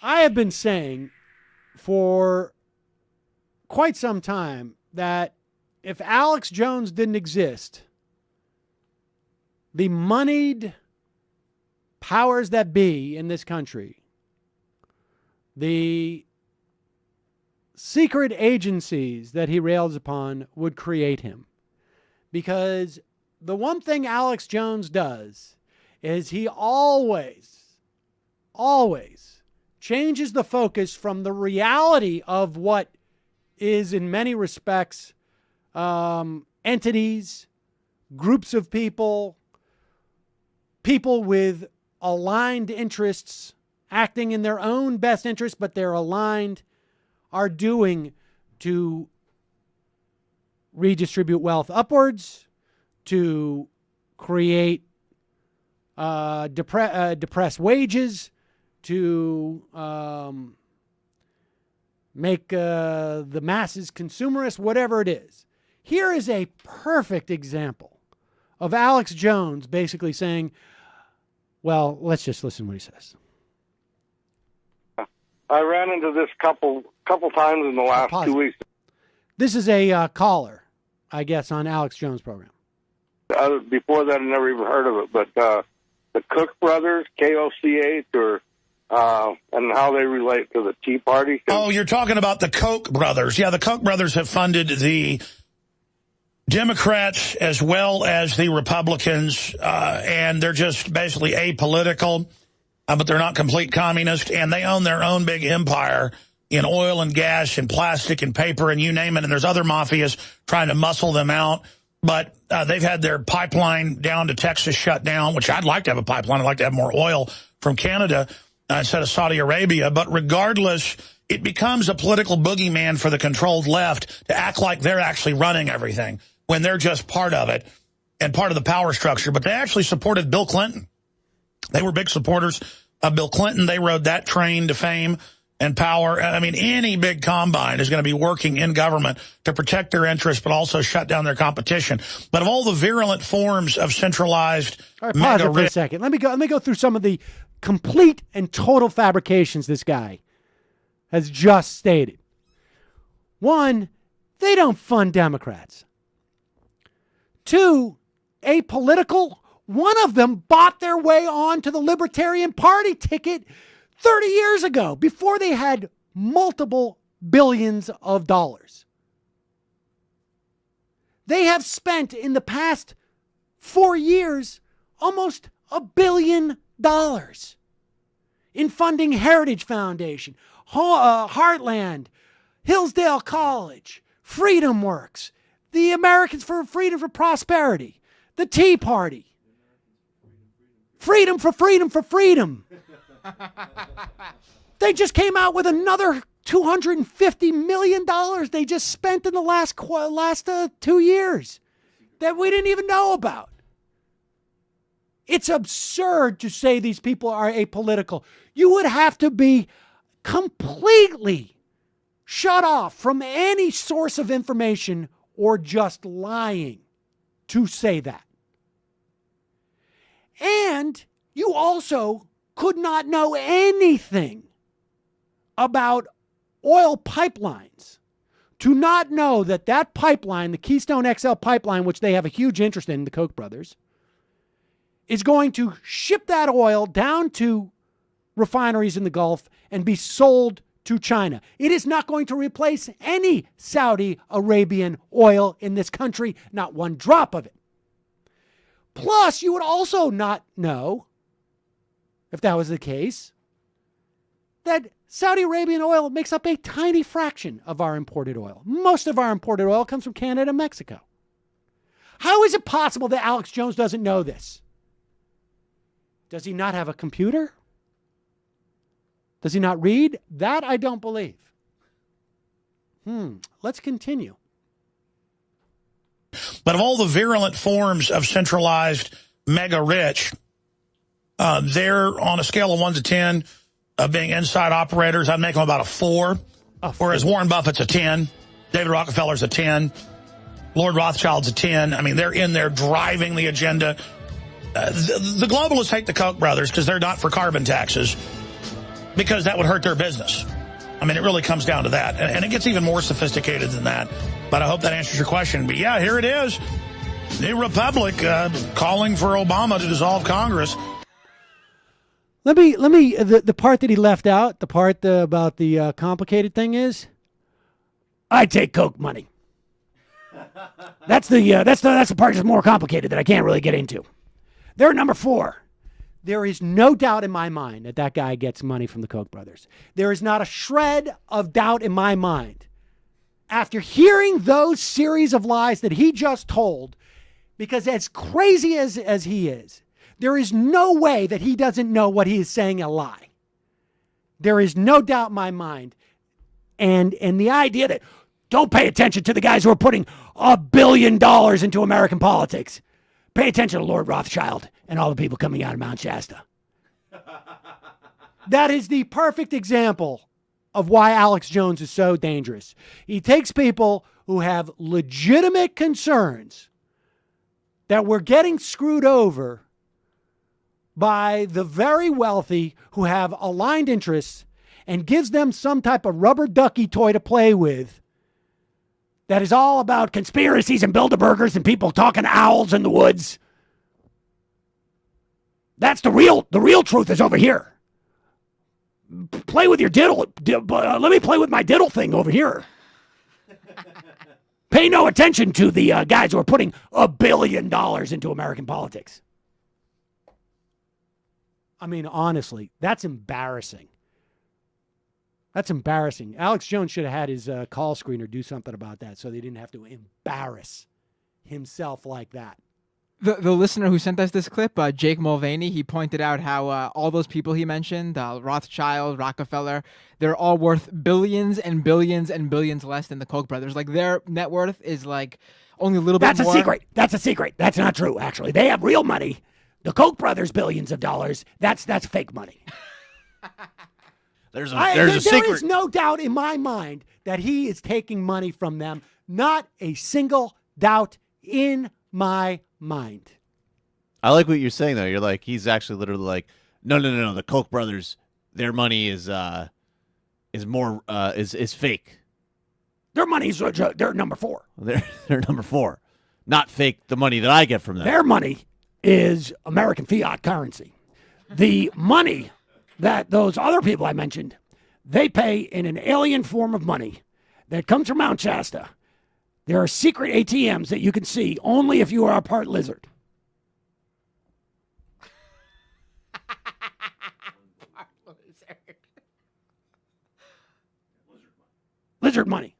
I have been saying for quite some time that if Alex Jones didn't exist, the moneyed powers that be in this country, the secret agencies that he rails upon, would create him. Because the one thing Alex Jones does is he always changes the focus from the reality of what is in many respects entities, groups of people with aligned interests, acting in their own best interest, but they're aligned, are doing to redistribute wealth upwards, to create depress wages, to make the masses consumerist, whatever it is. Here is a perfect example of Alex Jones basically saying, well, let's just listen to what he says. I ran into this couple times in the last 2 weeks. This is a caller, I guess, on Alex Jones' program. Before that, I never even heard of it. But the Koch brothers, KOCH, and how they relate to the Tea Party. Oh, you're talking about the Koch brothers. Yeah, the Koch brothers have funded the Democrats as well as the Republicans, and they're just basically apolitical, but they're not complete communist, and they own their own big empire in oil and gas and plastic and paper and you name it, and there's other mafias trying to muscle them out. But they've had their pipeline down to Texas shut down, which I'd like to have a pipeline. I'd like to have more oil from Canada instead of Saudi Arabia. But regardless, it becomes a political boogeyman for the controlled left to act like they're actually running everything when they're just part of it and part of the power structure. But they actually supported Bill Clinton. They were big supporters of Bill Clinton. They rode that train to fame and power. I mean, any big combine is going to be working in government to protect their interests, but also shut down their competition. But of all the virulent forms of centralized... All right, pause it for a second. Let me go through some of the complete and total fabrications this guy has just stated. One, they don't fund Democrats. Two, apolitical. One of them bought their way on to the Libertarian Party ticket 30 years ago, before they had multiple billions of dollars. They have spent in the past 4 years almost $1 billion in funding Heritage Foundation, Heartland, Hillsdale College, Freedom Works, the Americans for Freedom for Prosperity, the Tea Party, Freedom for Freedom for Freedom. They just came out with another $250 million they just spent in the last 2 years that we didn't even know about. It's absurd to say these people are apolitical. You would have to be completely shut off from any source of information or just lying to say that. And you also could not know anything about oil pipelines to not know that that pipeline, the Keystone XL pipeline, which they have a huge interest in, the Koch brothers, is going to ship that oil down to refineries in the Gulf and be sold to China. It is not going to replace any Saudi Arabian oil in this country, not one drop of it. Plus, you would also not know, if that was the case, that Saudi Arabian oil makes up a tiny fraction of our imported oil. Most of our imported oil comes from Canada and Mexico. How is it possible that Alex Jones doesn't know this? Does he not have a computer? Does he not read? That I don't believe. Let's continue. But of all the virulent forms of centralized mega rich, they're on a scale of 1 to 10 of being inside operators. I'd make them about a 4. Whereas Warren Buffett's a 10, David Rockefeller's a 10, Lord Rothschild's a 10. I mean, they're in there driving the agenda. The globalists hate the Koch brothers because they're not for carbon taxes. because that would hurt their business. I mean, it really comes down to that. And it gets even more sophisticated than that. But I hope that answers your question. But yeah, here it is. New Republic calling for Obama to dissolve Congress. Let me. The part that he left out, the part about the complicated thing is, I take Coke money. That's the part that's more complicated that I can't really get into. They're number 4. There is no doubt in my mind that that guy gets money from the Koch brothers. There is not a shred of doubt in my mind. After hearing those series of lies that he just told, because as crazy as he is, there is no way that he doesn't know what he is saying a lie. There is no doubt in my mind. And the idea that don't pay attention to the guys who are putting $1 billion into American politics. Pay attention to Lord Rothschild and all the people coming out of Mount Shasta. That is the perfect example of why Alex Jones is so dangerous. He takes people who have legitimate concerns that we're getting screwed over by the very wealthy who have aligned interests and gives them some type of rubber ducky toy to play with that is all about conspiracies and Bilderbergers and people talking owls in the woods. That's the real truth is over here. Play with your diddle. Let me play with my diddle thing over here. Pay no attention to the guys who are putting $1 billion into American politics. I mean, honestly, that's embarrassing. That's embarrassing. Alex Jones should have had his call screener do something about that so they didn't have to embarrass himself like that. The listener who sent us this clip, Jake Mulvaney, he pointed out how all those people he mentioned, Rothschild, Rockefeller, they're all worth billions and billions and billions less than the Koch brothers. Like, their net worth is like only a little bit more. That's a secret. That's a secret. That's not true, actually. They have real money. The Koch brothers, billions of dollars, that's fake money. There's a secret. There is no doubt in my mind that he is taking money from them. Not a single doubt in my mind. I like what you're saying, though. You're like, he's actually literally like, no. The Koch brothers, their money is fake. Their money's they're number 4. They're number 4, not fake. The money that I get from them. Their money is American fiat currency. The money that those other people I mentioned, they pay in an alien form of money that comes from Mount Shasta. There are secret ATMs that you can see only if you are a part lizard. Lizard money.